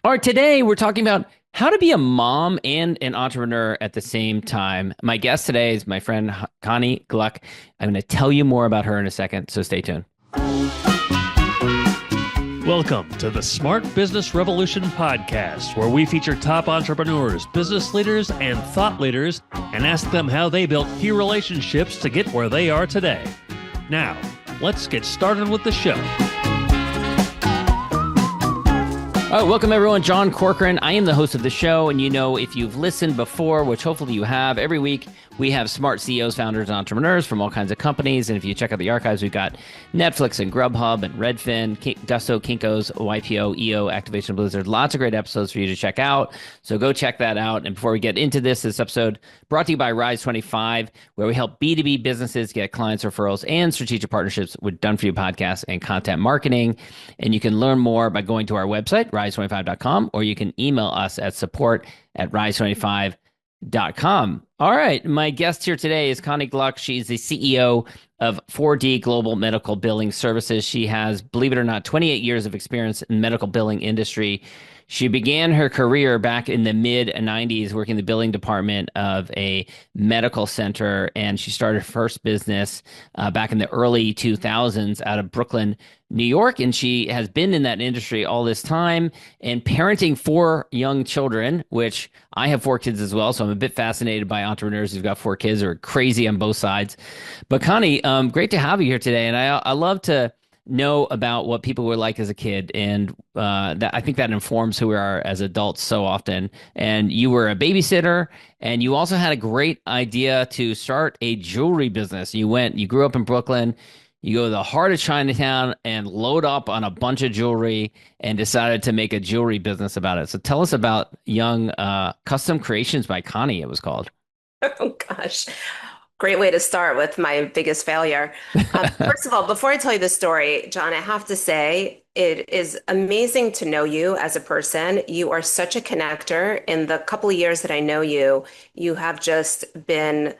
All right, today we're talking about how to be a mom and an entrepreneur at the same time. My guest today is my friend Chanie Gluck. I'm going to tell you more about her in a second, so stay tuned. Welcome to the Smart Business Revolution podcast, where we feature top entrepreneurs, business leaders, and thought leaders and ask them how they built key relationships to get where they are today. Now, let's get started with the show. All right, welcome everyone. John Corcoran. I am the host of the show, and you know, if you've listened before, which hopefully you have, every week we have smart CEOs, founders, and entrepreneurs from all kinds of companies. And if you check out the archives, we've got Netflix and Grubhub and Redfin, Gusto, Kinko's, YPO, EO, Activation Blizzard. Lots of great episodes for you to check out. So go check that out. And before we get into this episode brought to you by Rise 25, where we help B2B businesses get clients, referrals, and strategic partnerships with done-for-you podcasts and content marketing. And you can learn more by going to our website, rise25.com, or you can email us at support@rise25.com. All right, my guest here today is Chanie Gluck. She's the CEO of 4D Global Medical Billing Services. She has, believe it or not, 28 years of experience in medical billing industry. She began her career back in the mid-90s working in the billing department of a medical center, and she started her first business back in the early 2000s out of Brooklyn, New York, and she has been in that industry all this time and parenting four young children, which I have four kids as well, so I'm a bit fascinated by entrepreneurs who've got four kids or are crazy on both sides. But Chanie, great to have you here today, and I love to know about what people were like as a kid, and that I think that informs who we are as adults so often. And you were a babysitter, and you also had a great idea to start a jewelry business. You grew up in Brooklyn, you go to the heart of Chinatown and load up on a bunch of jewelry and decided to make a jewelry business about it. So tell us about Young Custom Creations by Chanie, it was called. Oh gosh. Great way to start with my biggest failure. First of all, before I tell you the story, John, I have to say it is amazing to know you as a person. You are such a connector. In the couple of years that I know you, you have just been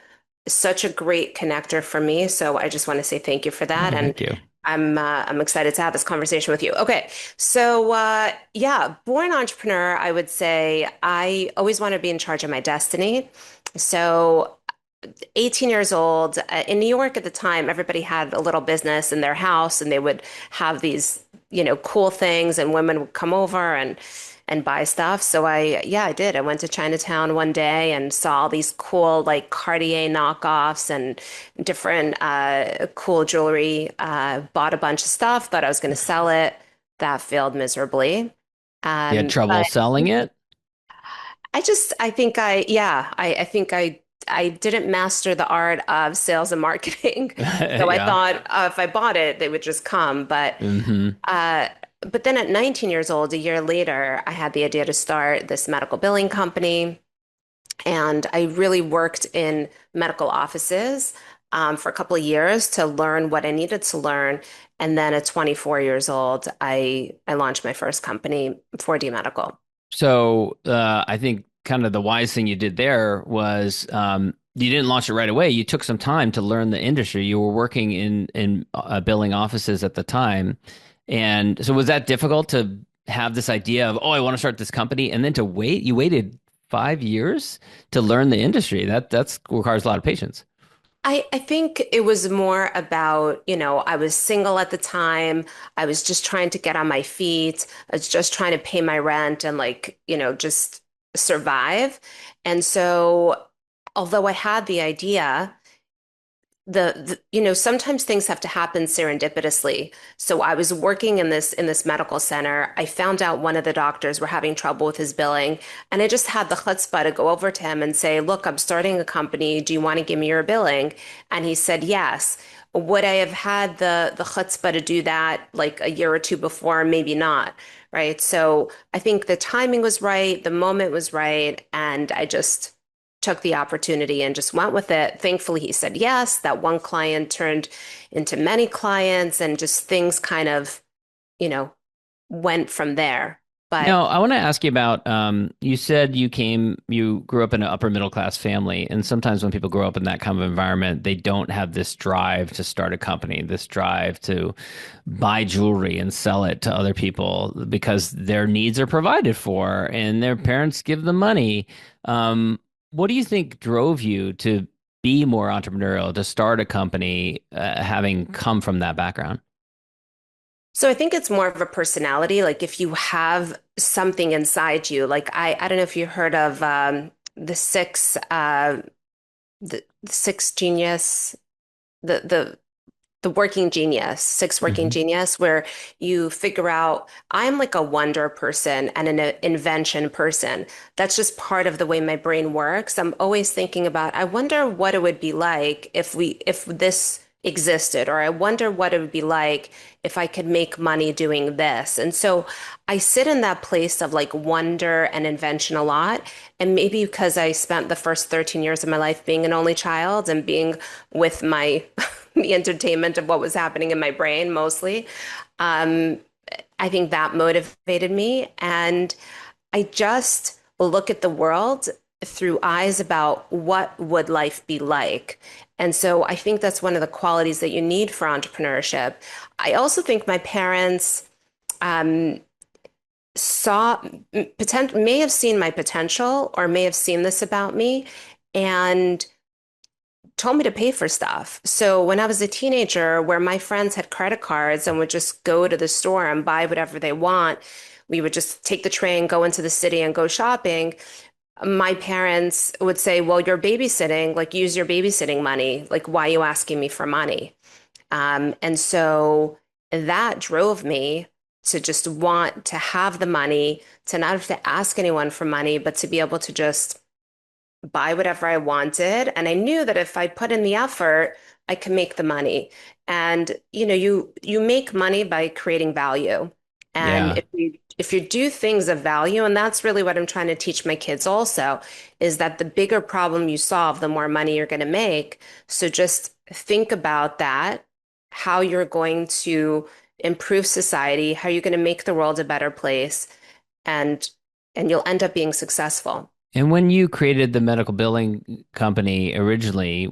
such a great connector for me. So I just want to say thank you for that. Oh, And thank you. I'm excited to have this conversation with you. Okay, so yeah, born entrepreneur, I would say I always want to be in charge of my destiny. So 18 years old in New York at the time, everybody had a little business in their house and they would have these, cool things and women would come over and buy stuff. So I did. I went to Chinatown one day and saw all these cool like Cartier knockoffs and different cool jewelry. Bought a bunch of stuff, thought I was going to sell it. That failed miserably. You had trouble But selling it? I think I think I didn't master the art of sales and marketing. So I Yeah. thought if I bought it, they would just come. Hmm. Uh, but then at 19 years old, a year later, I had the idea to start this medical billing company. And I really worked in medical offices for a couple of years to learn what I needed to learn. And then at 24 years old, I launched my first company, 4D Medical. So I think kind of the wise thing you did there was you didn't launch it right away. You took some time to learn the industry. You were working in billing offices at the time, and so was that difficult to have this idea of, oh, I want to start this company, and then to wait? You waited 5 years to learn the industry. That's requires a lot of patience. I think it was more about, I was single at the time. I was just trying to get on my feet. I was just trying to pay my rent and like, just survive. And so, although I had the idea, sometimes things have to happen serendipitously. So I was working in this medical center. I found out one of the doctors were having trouble with his billing, and I just had the chutzpah to go over to him and say, "Look, I'm starting a company. Do you want to give me your billing?" And he said yes. Would I have had the chutzpah to do that like a year or two before? Maybe not, right? So I think the timing was right, the moment was right, and I just took the opportunity and just went with it. Thankfully, he said yes. That one client turned into many clients, and just things kind of, you know, went from there. But Now, I want to ask you about you said you grew up in an upper middle class family, and sometimes when people grow up in that kind of environment, they don't have this drive to start a company, this drive to buy jewelry and sell it to other people because their needs are provided for and their parents give them money. What do you think drove you to be more entrepreneurial, to start a company, having come from that background? so I think it's more of a personality. Like if you have something inside you, like I don't know if you heard of the six genius, the the working genius, six working Hmm. genius, where you figure out I'm like a wonder person and an invention person. That's just part of the way my brain works. I'm always thinking about, I wonder what it would be like if this existed, or I wonder what it would be like if I could make money doing this. And so I sit in that place of like wonder and invention a lot. And maybe because I spent the first 13 years of my life being an only child and being with my the entertainment of what was happening in my brain mostly. Um, I think that motivated me. And I just look at the world through eyes about what would life be like. And so I think that's one of the qualities that you need for entrepreneurship. I also think my parents um, saw may have seen my potential or may have seen this about me and told me to pay for stuff. So when I was a teenager, where my friends had credit cards and would just go to the store and buy whatever they want, we would just take the train, go into the city and go shopping. My parents would say, well, you're babysitting, like use your babysitting money. Like, why are you asking me for money? And so that drove me to just want to have the money, to not have to ask anyone for money, but to be able to just buy whatever I wanted. And I knew that if I put in the effort, I could make the money. And you make money by creating value. And Yeah. if you do things of value, and that's really what I'm trying to teach my kids also, is that the bigger problem you solve, the more money you're going to make. So just think about that, how you're going to improve society, how you're going to make the world a better place, and you'll end up being successful. And when you created the medical billing company originally,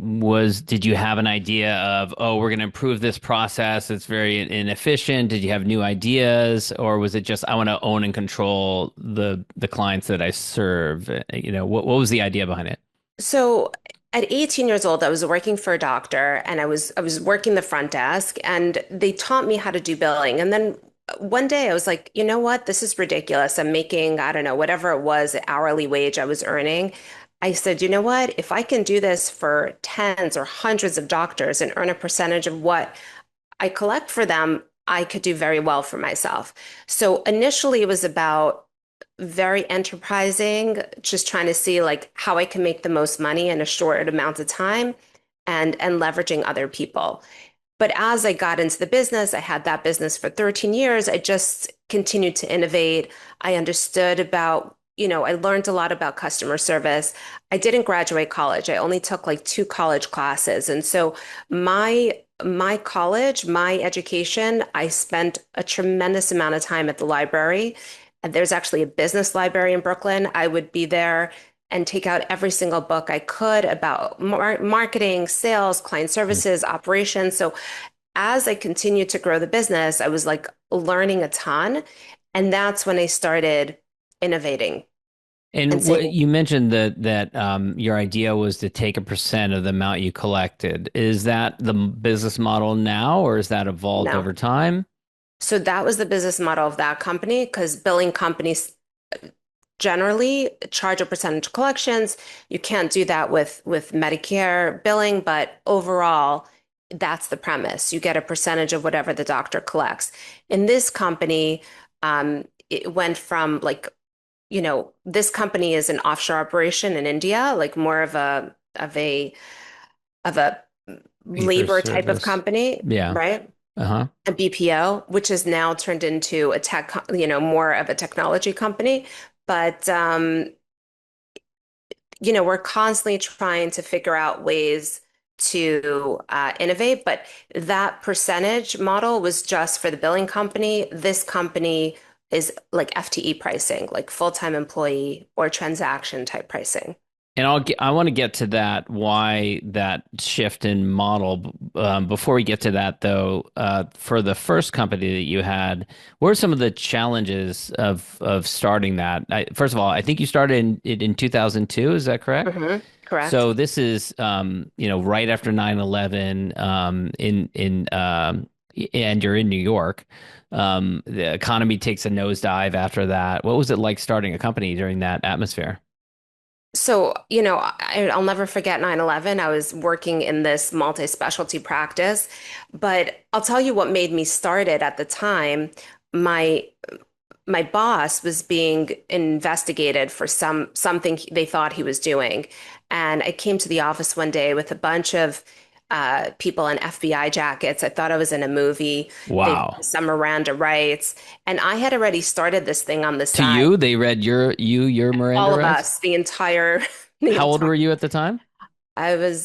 did you have an idea of, oh, we're going to improve this process? It's very inefficient. Did you have new ideas, or was it just I want to own and control the clients that I serve? What was the idea behind it? So at 18 years old, I was working for a doctor and I was working the front desk and they taught me how to do billing. And then one day I was like, you know what? This is ridiculous. I'm making, I don't know, whatever it was, hourly wage I was earning. I said, you know what? If I can do this for tens or hundreds of doctors and earn a percentage of what I collect for them, I could do very well for myself. So initially it was about very enterprising, just trying to see like how I can make the most money in a short amount of time and leveraging other people. But as I got into the business, I had that business for 13 years. I just continued to innovate. I understood about, I learned a lot about customer service. I didn't graduate college. I only took like two college classes. And so my college, my education, I spent a tremendous amount of time at the library. And there's actually a business library in Brooklyn. I would be there and take out every single book I could about marketing, sales, client services, operations. So as I continued to grow the business, I was like learning a ton. And that's when I started innovating and And what saying, you mentioned that your idea was to take a percent of the amount you collected. Is that the business model now, or is that evolved no. over time? So that was the business model of that company because billing companies generally charge a percentage of collections. You can't do that with Medicare billing, but overall, that's the premise. You get a percentage of whatever the doctor collects. In this company, it went from like, this company is an offshore operation in India, like more of a Fee for labor type of service. company, Yeah. right? Uh-huh. A BPO, which has now turned into more of a technology company. But we're constantly trying to figure out ways to innovate. But that percentage model was just for the billing company. This company is like FTE pricing, like full-time employee or transaction type pricing. And I want to get to that, why that shift in model. Before we get to that, though, for the first company that you had, what were some of the challenges of starting that? First of all, I think you started in 2002. Is that correct? Correct. So this is, right after 9/11, and you're in New York. The economy takes a nosedive after that. What was it like starting a company during that atmosphere? So, I'll never forget 9/11. I was working in this multi-specialty practice, but I'll tell you what made me start it at the time. My my boss was being investigated for something they thought he was doing. And I came to the office one day with a bunch of people in FBI jackets. I thought I was in a movie. They Wow. some Miranda rights. And I had already started this thing on the To side. you, they read your Miranda All of rights? us, the entire the How old entire were you at the time? I was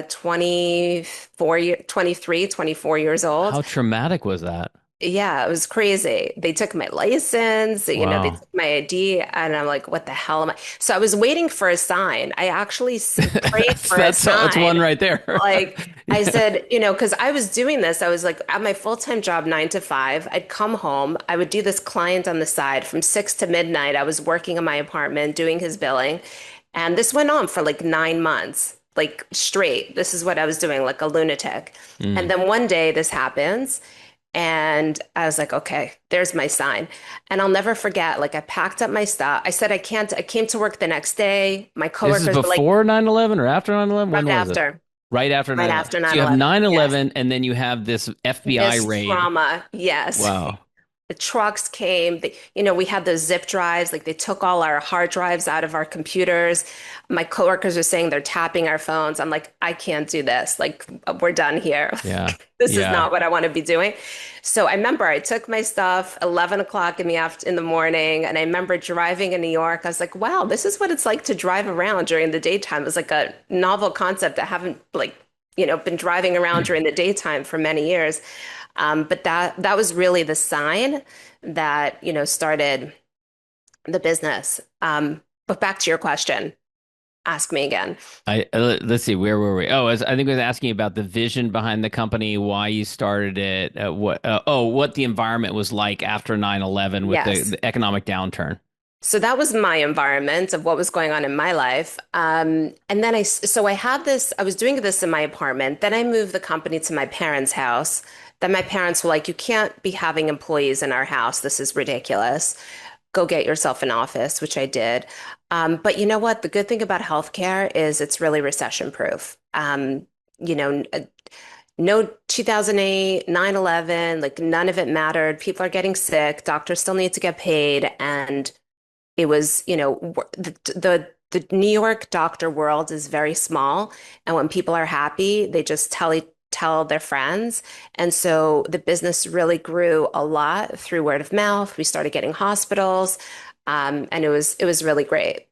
23, 24 years old. How traumatic was that? Yeah, it was crazy. They took my license, they Wow. took my ID, and I'm like, what the hell am I? So I was waiting for a sign. I actually prayed That's for a that's one sign. right there. Like I Yeah. said, because I was doing this, I was like at my full-time job, 9 to 5. I'd come home, I would do this client on the side from 6 to midnight. I was working in my apartment doing his billing. And this went on for like 9 months, like straight. This is what I was doing, like a lunatic. And Mm. then one day this happens. And I was like, okay, there's my sign. And I'll never forget, like I packed up my stuff. I said, I can't, I came to work the next day. My This is coworkers were like, before 9/11 or after 9/11? right When was it? after, Right after right 9/11. after So you have 9/11. Yes. 9/11 and then you have this FBI This raid. trauma. Yes. Wow. The trucks came, we had those zip drives, like they took all our hard drives out of our computers. My coworkers are saying they're tapping our phones. I'm like, I can't do this. Like, we're done here. Yeah. This is Yeah. not what I want to be doing. So I remember I took my stuff 11 o'clock in the morning, and I remember driving in New York. I was like, wow, this is what it's like to drive around during the daytime. It was like a novel concept. I haven't been driving around during the daytime for many years. But that was really the sign that, started the business. But back to your question, ask me again. Let's see, where were we? Oh, I think I was asking about the vision behind the company, why you started it, what the environment was like after 9/11 with Yes. the economic downturn. So that was my environment of what was going on in my life. And then so I had this, I was doing this in my apartment. Then I moved the company to my parents' house. Then my parents were like, you can't be having employees in our house. This is ridiculous. Go get yourself an office, which I did. But you know what? The good thing about healthcare is it's really recession proof. You know, uh, no 2008, 9/11, like none of it mattered. People are getting sick. Doctors still need to get paid. And it was, the New York doctor world is very small, and when people are happy, they just tell their friends. And so the business really grew a lot through word of mouth. We started getting hospitals, and it was really great.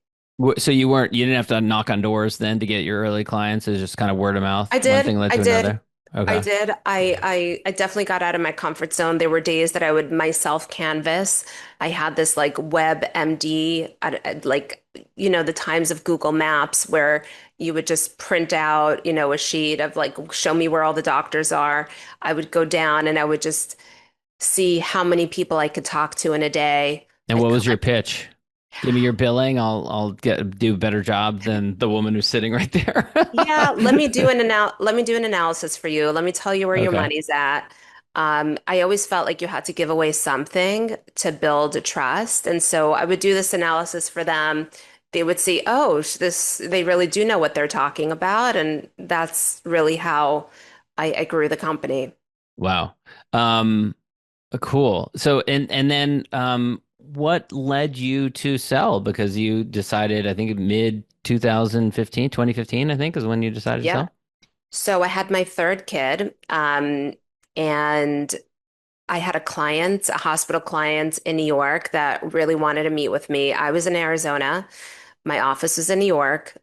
So you didn't have to knock on doors then to get your early clients. It was just kind of word of mouth. I One thing did. led I to did. another. I Okay. did. I definitely got out of my comfort zone. There were days that I would myself canvas. I had this like web MD, like, the times of Google Maps where you would just print out, a sheet of like, show me where all the doctors are. I would go down and I would just see how many people I could talk to in a day. And I'd what was your collect. pitch? Give me your billing. I'll do a better job than the woman who's sitting right there. Yeah, let me do an analysis for you. Let me tell you where your Okay. money's at. I always felt like you had to give away something to build a trust. And so I would do this analysis for them. They would see, oh, they really do know what they're talking about. And that's really how I grew the company. Wow. Um, cool. So and then what led you to sell? Because you decided, I think mid 2015, 2015, I think is when you decided to Yeah. sell. So I had my third kid, and I had a hospital client in New York that really wanted to meet with me. I was in Arizona. My office was in New York.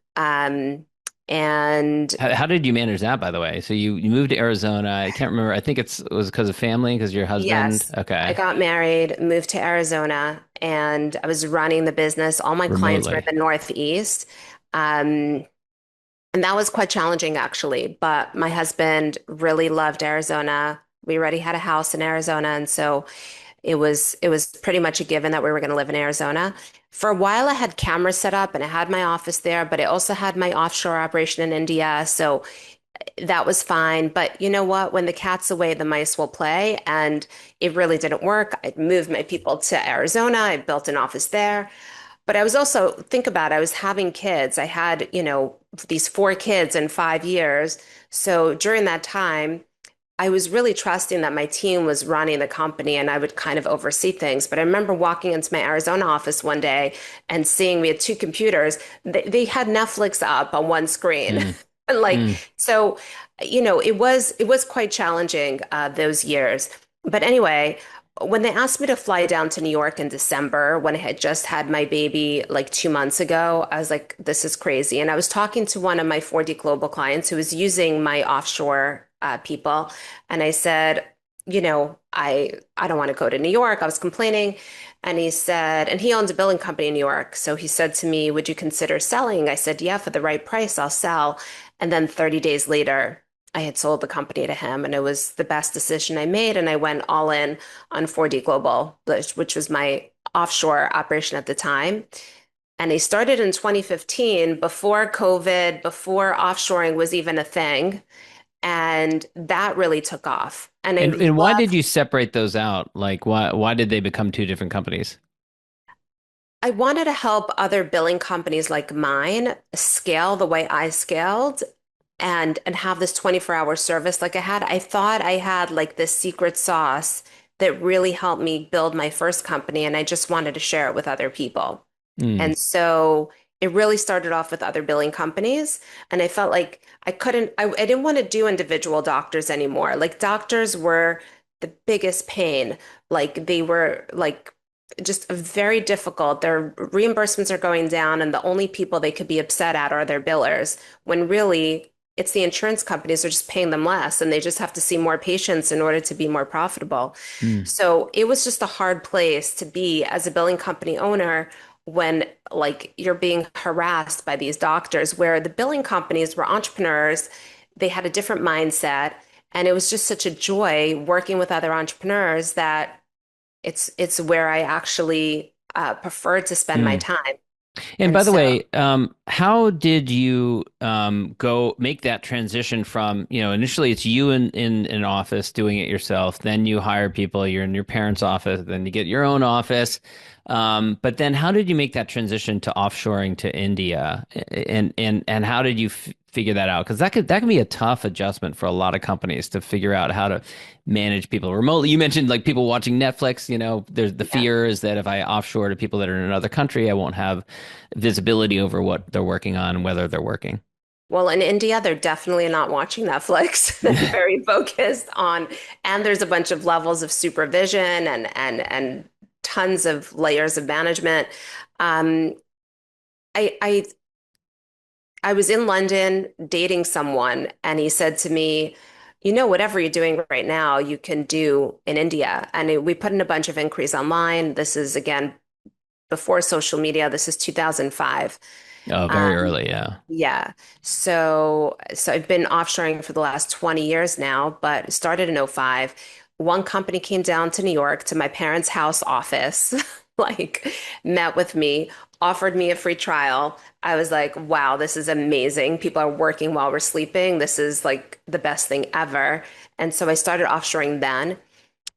And How did you manage that, by the way? So you moved to Arizona. I can't remember. I think it was because of family, because your husband. yes, I Okay. got married, moved to Arizona, and I was running the business. All my clients were in Remotely. the Northeast. Um, and that was quite challenging, actually. But my husband really loved Arizona. We already had a house in Arizona, and so it was pretty much a given that we were going to live in Arizona. For a while, I had cameras set up and I had my office there, but I also had my offshore operation in India. So that was fine. But you know what? When the cat's away, the mice will play. And it really didn't work. I moved my people to Arizona. I built an office there. But I was also, think about it, I was having kids. I had, these four kids in 5 years. So during that time, I was really trusting that my team was running the company and I would kind of oversee things. But I remember walking into my Arizona office one day and seeing we had two computers. They had Netflix up on one screen. Mm, And like, mm. so, it was quite challenging those years. But anyway, when they asked me to fly down to New York in December, when I had just had my baby like 2 months ago, I was like, this is crazy. And I was talking to one of my 4D Global clients who was using my offshore people. And I said, I don't want to go to New York. I was complaining. And he said, and he owns a billing company in New York. So he said to me, would you consider selling? I said, yeah, for the right price, I'll sell. And then 30 days later, I had sold the company to him, and it was the best decision I made. And I went all in on 4D Global, which was my offshore operation at the time. And they started in 2015, before COVID, before offshoring was even a thing. And that really took off. And I And why did love, you separate those out? Like why did they become two different companies? I wanted to help other billing companies like mine scale the way I scaled and have this 24-hour service like I had. I thought I had like this secret sauce that really helped me build my first company, and I just wanted to share it with other people. Mm, And so it really started off with other billing companies. And I felt like I didn't want to do individual doctors anymore. Like doctors were the biggest pain. Like they were like just very difficult. Their reimbursements are going down, and the only people they could be upset at are their billers, when really it's the insurance companies are just paying them less and they just have to see more patients in order to be more profitable. mm. So it was just a hard place to be as a billing company owner when like you're being harassed by these doctors, where the billing companies were entrepreneurs. They had a different mindset, and it was just such a joy working with other entrepreneurs that it's where I actually prefer to spend my Mm. time. And And by the so way, how did you go make that transition from, initially it's you in an office doing it yourself, then you hire people, you're in your parents' office, then you get your own office. But then how did you make that transition to offshoring to India? And how did you f figure that out? Because that can be a tough adjustment for a lot of companies to figure out how to manage people remotely. You mentioned like people watching Netflix, there's the yeah. fear is that if I offshore to people that are in another country, I won't have visibility over what they're working on and whether they're working. Well, in India, they're definitely not watching Netflix. They're very focused on, and there's a bunch of levels of supervision and tons of layers of management. Um, I I was in London dating someone, and he said to me, whatever you're doing right now, you can do in India. And we put in a bunch of inquiries online. This is again before social media. This is 2005. Oh, very Um, early, yeah. yeah. So I've been offshoring for the last 20 years now, but started in '05. One company came down to New York to my parents' house office, like met with me, offered me a free trial. I was like, wow, this is amazing. People are working while we're sleeping. This is like the best thing ever. And so I started offshoring then.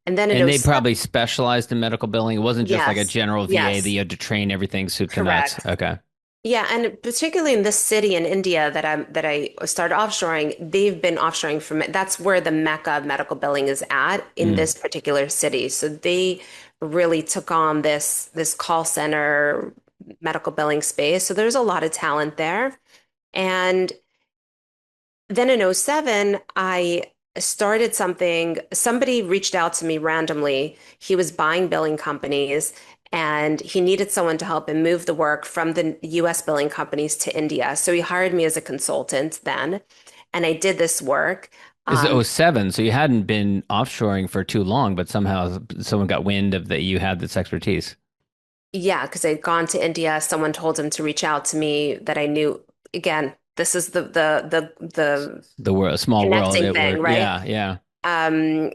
And then in And they '07, probably specialized in medical billing. It wasn't just like a yes, general VA that yes, you had to train everything soup to nuts. correct. Okay. Yeah, and particularly in this city in India that I started offshoring, they've been offshoring from it. That's where the mecca of medical billing is at, in Mm. this particular city. So they really took on this call center medical billing space. So there's a lot of talent there. And then in '07, I started something. Somebody reached out to me randomly. He was buying billing companies, and he needed someone to help him move the work from the US billing companies to India. So he hired me as a consultant then, and I did this work. This is Um, '07, so you hadn't been offshoring for too long, but somehow someone got wind of that you had this expertise. yeah, because I'd gone to India. Someone told him to reach out to me that I knew. Again, this is the The world, small world connecting at thing, work. right? Yeah, yeah. Um,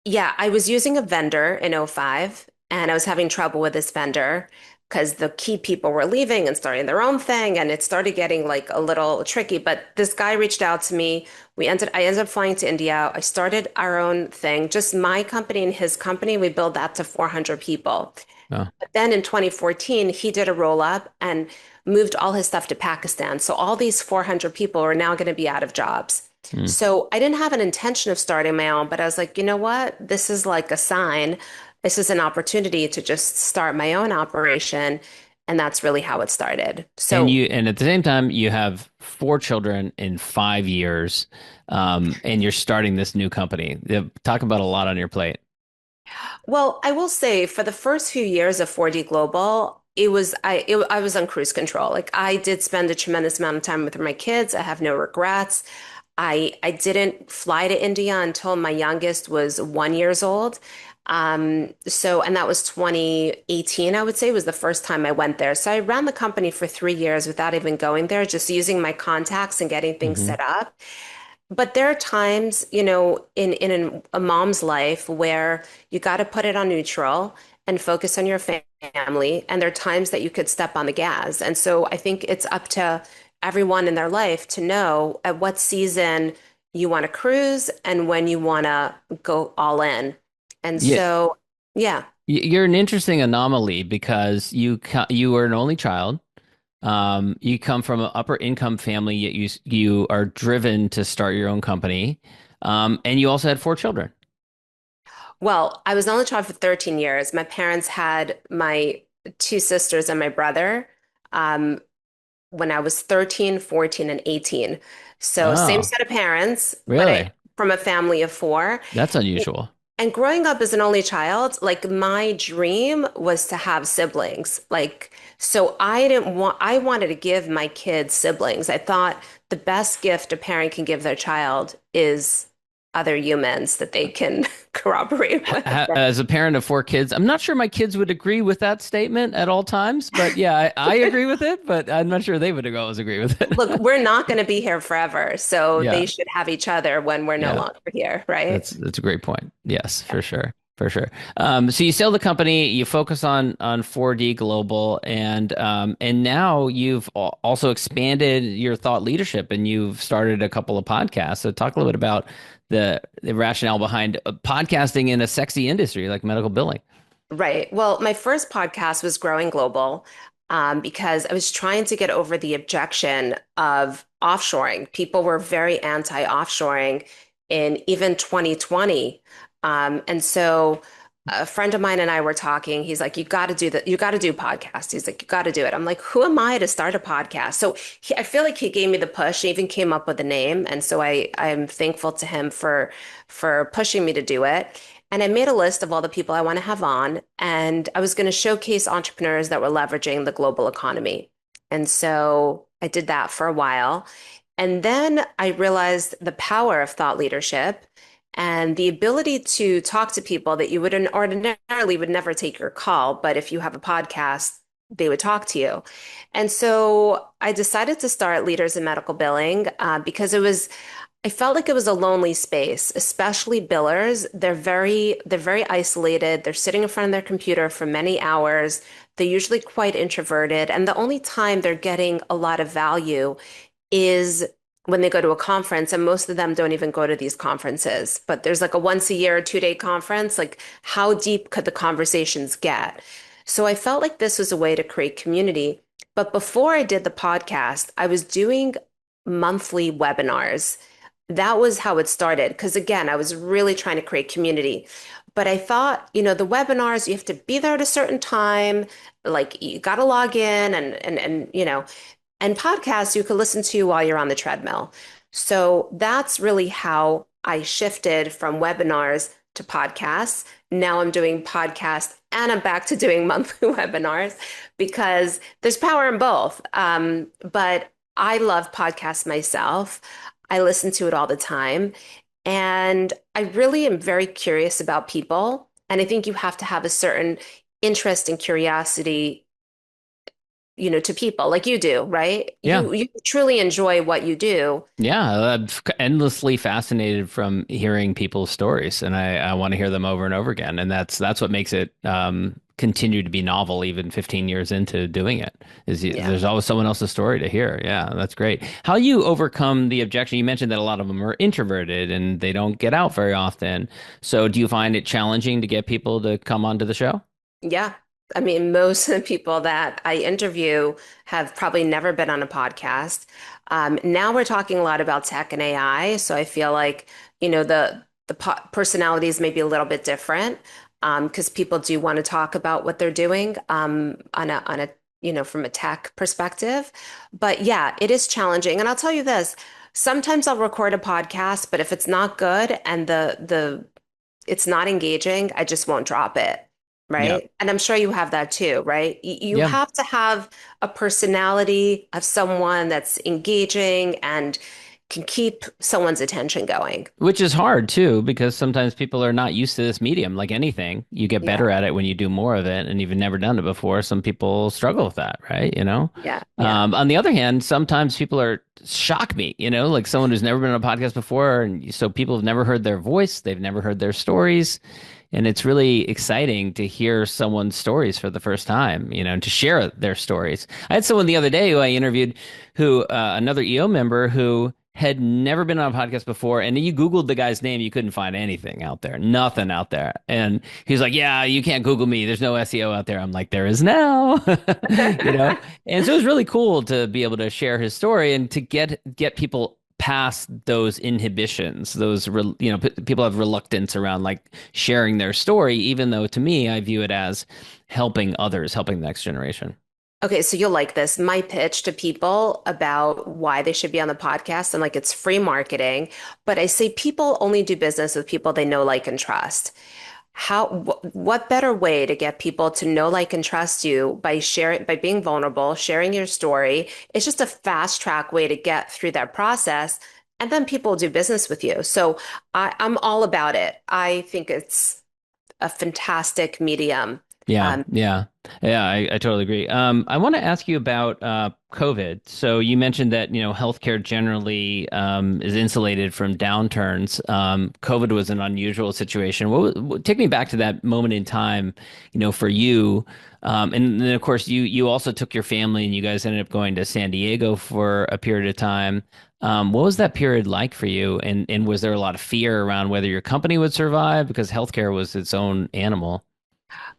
Yeah, I was using a vendor in '05, and I was having trouble with this vendor because the key people were leaving and starting their own thing, and it started getting like a little tricky. But this guy reached out to me. I ended up flying to India. I started our own thing, just my company and his company. We built that to 400 people. Oh, But then in 2014, he did a roll up and moved all his stuff to Pakistan. So all these 400 people are now going to be out of jobs. mm. So I didn't have an intention of starting my own, but I was like, you know what? This is like a sign. This is an opportunity to just start my own operation. And that's really how it started. So, And at the same time, you have four children in 5 years, and you're starting this new company. Talk about a lot on your plate. well, I will say for the first few years of 4D Global, I was on cruise control. Like I did spend a tremendous amount of time with my kids. I have no regrets. I didn't fly to India until my youngest was 1 years old. And that was 2018, I would say, was the first time I went there. So I ran the company for 3 years without even going there, just using my contacts and getting things Hmm. set up. But there are times, in a mom's life where you got to put it on neutral and focus on your family. And there are times that you could step on the gas. And so I think it's up to everyone in their life to know at what season you want to cruise and when you want to go all in. And Yeah, so, yeah. you're an interesting anomaly because you are an only child. You come from an upper income family, yet you are driven to start your own company. And you also had four children. Well, I was an only child for 13 years. My parents had my two sisters and my brother. Um, when I was 13, 14, and 18. So same Oh, set of parents, but really? from a family of four. That's unusual. And growing up as an only child, like my dream was to have siblings. Like, so I wanted to give my kids siblings. I thought the best gift a parent can give their child is other humans that they can corroborate with. As a parent of four kids, I'm not sure my kids would agree with that statement at all times, but yeah, I agree with it, but I'm not sure they would always agree with it. Look, we're not going to be here forever, so Yeah, they should have each other when we're no yeah, longer here, right? that's a great point. Yes, for sure. For sure. So you sell the company, you focus on 4D Global, and now you've also expanded your thought leadership, and you've started a couple of podcasts. So talk a little bit about the rationale behind podcasting in a sexy industry like medical billing. Right. Well, my first podcast was Growing Global, because I was trying to get over the objection of offshoring. People were very anti-offshoring in even 2020. And so a friend of mine and I were talking. He's like, you got to do that. You got to do podcasts. He's like, you got to do it. I'm like, who am I to start a podcast? So I feel like he gave me the push. He even came up with a name. And so I'm thankful to him for pushing me to do it. And I made a list of all the people I want to have on, and I was going to showcase entrepreneurs that were leveraging the global economy. And so I did that for a while. And then I realized the power of thought leadership and the ability to talk to people that you would ordinarily would never take your call, but if you have a podcast, they would talk to you. And so I decided to start Leaders in Medical Billing, because I felt like it was a lonely space, especially billers. They're very isolated. They're sitting in front of their computer for many hours. They're usually quite introverted, and the only time they're getting a lot of value is when they go to a conference, and most of them don't even go to these conferences. But there's like a once a year, 2 day conference. Like, how deep could the conversations get? So I felt like this was a way to create community. But before I did the podcast, I was doing monthly webinars. That was how it started. Because again, I was really trying to create community. But I thought, the webinars, you have to be there at a certain time. Like you got to log in and podcasts you can listen to while you're on the treadmill. So that's really how I shifted from webinars to podcasts. Now I'm doing podcasts and I'm back to doing monthly webinars because there's power in both. But I love podcasts myself. I listen to it all the time. And I really am very curious about people. And I think you have to have a certain interest and curiosity, to people like you do, right? Yeah. You truly enjoy what you do. Yeah, I'm endlessly fascinated from hearing people's stories, and I want to hear them over and over again, and that's what makes it continue to be novel, even 15 years into doing it. Yeah. There's always someone else's story to hear. Yeah, that's great. How you overcome the objection? You mentioned that a lot of them are introverted and they don't get out very often. So, do you find it challenging to get people to come onto the show? Yeah. I mean, most of the people that I interview have probably never been on a podcast. Now we're talking a lot about tech and AI, so I feel like, the personalities may be a little bit different because people do want to talk about what they're doing on a from a tech perspective. But yeah, it is challenging. And I'll tell you this, sometimes I'll record a podcast, but if it's not good and the it's not engaging, I just won't drop it. Yeah. Right. And I'm sure you have that too, right? You Yeah. have to have a personality of someone that's engaging and can keep someone's attention going. Which is hard too, because sometimes people are not used to this medium. Like anything, you get Yeah. better at it when you do more of it, and you've never done it before. Some people struggle with that, right? Yeah. Yeah. On the other hand, sometimes people are shock me, like someone who's never been on a podcast before, and so people have never heard their voice, they've never heard their stories, and it's really exciting to hear someone's stories for the first time, and to share their stories. I had someone the other day who I interviewed, who another EO member who had never been on a podcast before, and you Googled the guy's name, you couldn't find anything out there, nothing out there. And he's like, "Yeah, you can't Google me. There's no SEO out there." I'm like, "There is now," you know. And so it was really cool to be able to share his story and to get people past those inhibitions. People have reluctance around like sharing their story, even though to me, I view it as helping others, helping the next generation. Okay, so you'll like this. My pitch to people about why they should be on the podcast, and like it's free marketing, but I say people only do business with people they know, like, and trust. What better way to get people to know, like, and trust you by being vulnerable, sharing your story? It's just a fast track way to get through that process, and then people do business with you. So I'm all about it. I think it's a fantastic medium. Yeah, Um, yeah, yeah. I totally agree. I want to ask you about COVID. So you mentioned that healthcare generally is insulated from downturns. COVID was an unusual situation. Take me back to that moment in time, for you. And then of course you also took your family and you guys ended up going to San Diego for a period of time. What was that period like for you? And was there a lot of fear around whether your company would survive because healthcare was its own animal?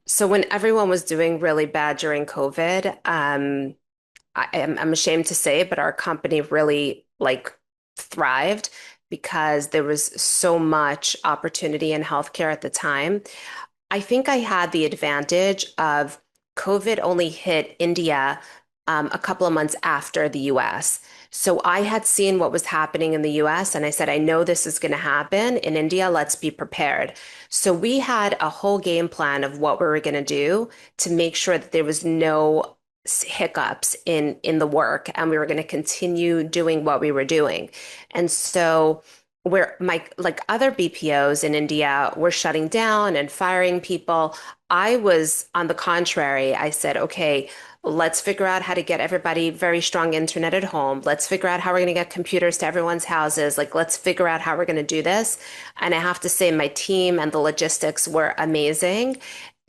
so when everyone was doing really bad during COVID, I'm ashamed to say, but our company really like thrived because there was so much opportunity in healthcare at the time. I think I had the advantage of COVID only hit India a couple of months after the US. So I had seen what was happening in the US and I said, I know this is going to happen in India. Let's be prepared. So we had a whole game plan of what we were going to do to make sure that there was no hiccups in the work and we were going to continue doing what we were doing. And so where my like other BPOs in India were shutting down and firing people, I was on the contrary. I said, okay, let's figure out how to get everybody very strong internet at home. Let's figure out how we're going to get computers to everyone's houses. Like, let's figure out how we're going to do this. And I have to say, my team and the logistics were amazing.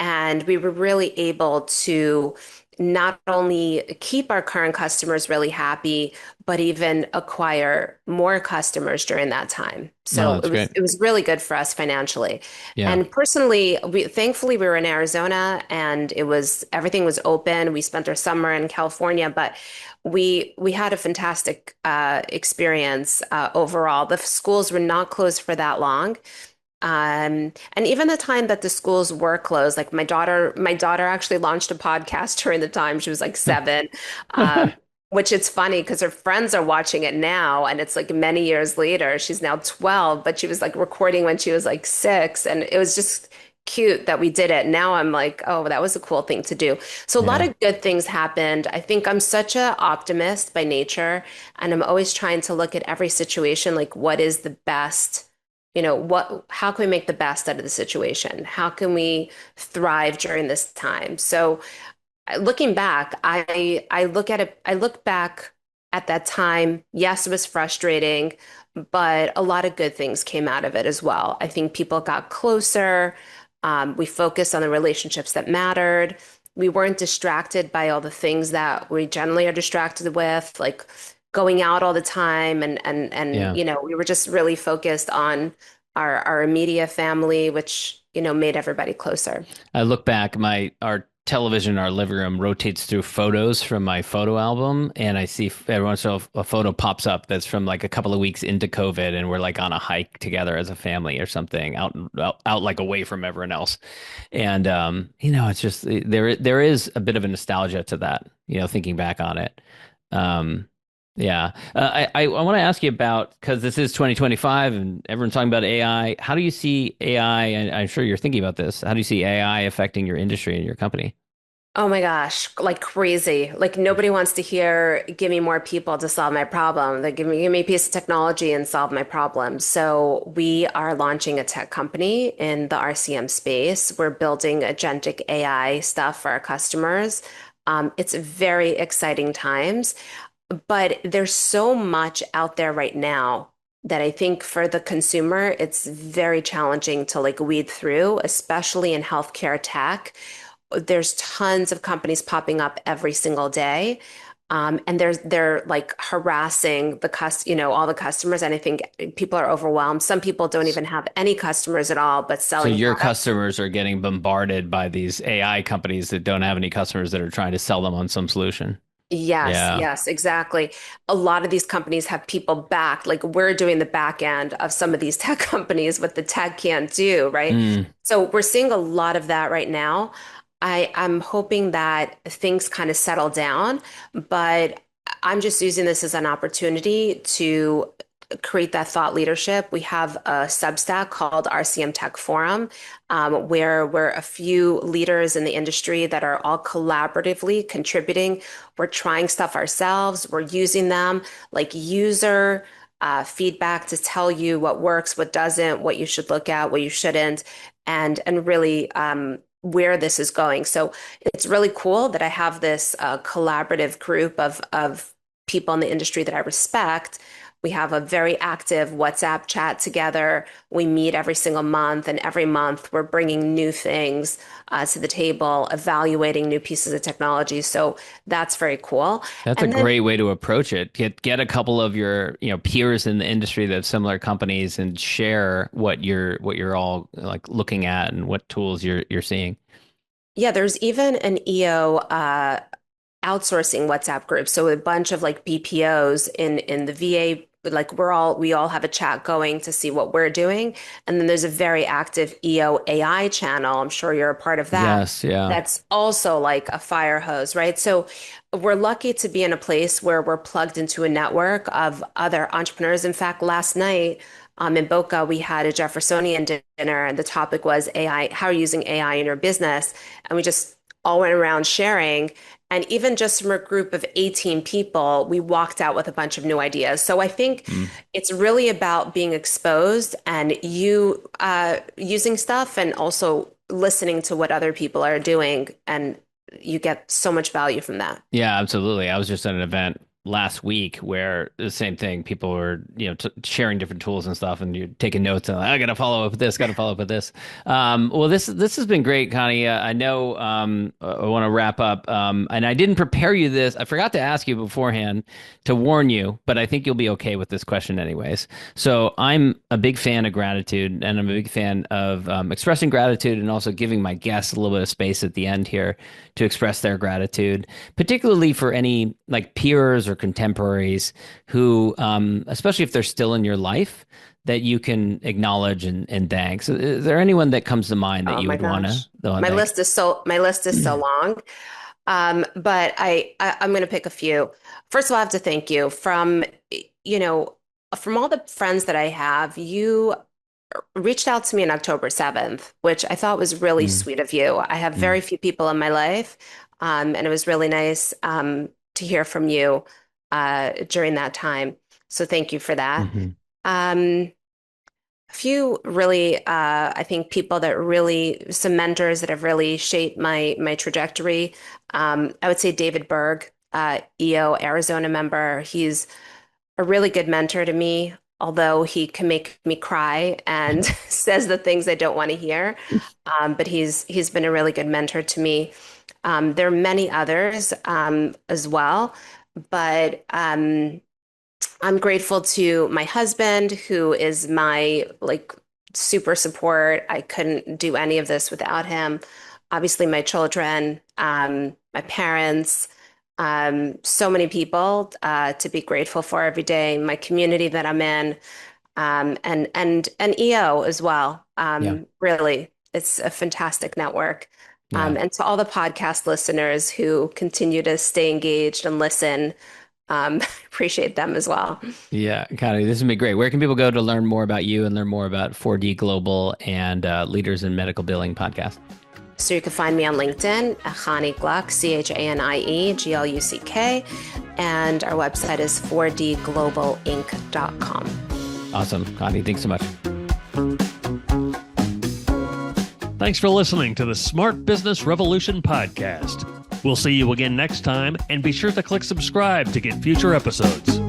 And we were really able to not only keep our current customers really happy, but even acquire more customers during that time. No, So that's great. it was really good for us financially. Yeah. And personally, thankfully we were in Arizona and everything was open. We spent our summer in California, but we had a fantastic experience overall. The schools were not closed for that long. And even the time that the schools were closed, like my daughter actually launched a podcast during the time she was like 7. which it's funny because her friends are watching it now, and it's like many years later. She's now 12, but she was like recording when she was like 6, and it was just cute that we did it. Now I'm like, oh, that was a cool thing to do. So a lot Yeah. of good things happened. I think I'm such a optimist by nature, and I'm always trying to look at every situation like what is the best, how can we make the best out of the situation? How can we thrive during this time? So looking back, I look at it, I look back at that time. Yes, it was frustrating, but a lot of good things came out of it as well. I think people got closer. We focused on the relationships that mattered. We weren't distracted by all the things that we generally are distracted with, like going out all the time and Yeah. we were just really focused on our immediate family, which, made everybody closer. I look back, our television in our living room rotates through photos from my photo album, and I see every once in a while a photo pops up that's from like a couple of weeks into COVID, and we're like on a hike together as a family or something, out like away from everyone else. And it's just there is a bit of a nostalgia to that, thinking back on it. Um, yeah. I want to ask you about, because this is 2025 and everyone's talking about AI. How do you see AI? And I'm sure you're thinking about this. How do you see AI affecting your industry and your company? Oh my gosh, like crazy. Like nobody wants to hear, give me more people to solve my problem. Like give me a piece of technology and solve my problem. So we are launching a tech company in the RCM space. We're building agentic AI stuff for our customers. It's very exciting times, but there's so much out there right now that I think for the consumer, it's very challenging to like weed through, especially in healthcare tech. There's tons of companies popping up every single day. And they're like harassing all the customers. And I think people are overwhelmed. Some people don't even have any customers at all, but So selling your products. customers are getting bombarded by these AI companies that don't have any customers that are trying to sell them on some solution. Yes, Yeah. yes, exactly. A lot of these companies have people back, like we're doing the back end of some of these tech companies, what the tech can't do, right? Mm. So we're seeing a lot of that right now. I'm hoping that things kind of settle down, but I'm just using this as an opportunity to create that thought leadership. We have a Substack called RCM Tech Forum, where we're a few leaders in the industry that are all collaboratively contributing. We're trying stuff ourselves. We're using them like user feedback to tell you what works, what doesn't, what you should look at, what you shouldn't, and really where this is going. So it's really cool that I have this collaborative group of people in the industry that I respect. We have a very active WhatsApp chat together. We meet every single month, and every month we're bringing new things to the table, evaluating new pieces of technology. So that's very cool. That's a And then great way to approach it. Get a couple of your, peers in the industry that have similar companies and share what you're all like looking at and what tools you're seeing. yeah, there's even an EO outsourcing WhatsApp group. So a bunch of like BPOs in the VA, like we all have a chat going to see what we're doing. And then there's a very active EO AI channel. I'm sure you're a part of that. Yes, yeah. That's also like a fire hose, right? So we're lucky to be in a place where we're plugged into a network of other entrepreneurs. In fact, last night, in Boca, we had a Jeffersonian dinner, and the topic was AI, how are you using AI in your business? And we just all went around sharing. And even just from a group of 18 people, we walked out with a bunch of new ideas. So I think Mm. it's really about being exposed and you using stuff and also listening to what other people are doing. And you get so much value from that. Yeah, absolutely. I was just at an event last week where the same thing. People were, sharing different tools and stuff, and you're taking notes. And I got to follow up with this. Got to follow up with this. Well, this has been great, Connie. I know. I want to wrap up. And I didn't prepare you this. I forgot to ask you beforehand to warn you, but I think you'll be okay with this question anyways. So I'm a big fan of gratitude, and I'm a big fan of expressing gratitude, and also giving my guests a little bit of space at the end here to express their gratitude, particularly for any like peers or contemporaries who, especially if they're still in your life, that you can acknowledge and thank. So is there anyone that comes to mind that Oh you my would want gosh. to thank? My list is so long. But I'm going to pick a few. First of all, I have to thank you you know, from all the friends that I have, you reached out to me on October 7th, which I thought was really Mm, sweet of you. I have mm, very few people in my life, and it was really nice to hear from you during that time. So thank you for that. mhm. Um, a few really, I think people that really, some mentors that have really shaped my trajectory. I would say David Berg, EO Arizona member. He's a really good mentor to me, although he can make me cry and says the things I don't want to hear. But he's been a really good mentor to me. There are many others as well, but I'm grateful to my husband, who is my like super support. I couldn't do any of this without him. Obviously, my children, my parents, so many people to be grateful for every day. My community that I'm in, and EO as well. Yeah. Really, it's a fantastic network. Yeah. And to all the podcast listeners who continue to stay engaged and listen, appreciate them as well. Yeah, Connie, this has been great. Where can people go to learn more about you and learn more about 4D Global and Leaders in Medical Billing podcast? So you can find me on LinkedIn at Chanie Gluck, Chanie Gluck, and our website is 4dglobalinc.com. Awesome. Connie, thanks so much. Thanks for listening to the Smart Business Revolution podcast. We'll see you again next time, and be sure to click subscribe to get future episodes.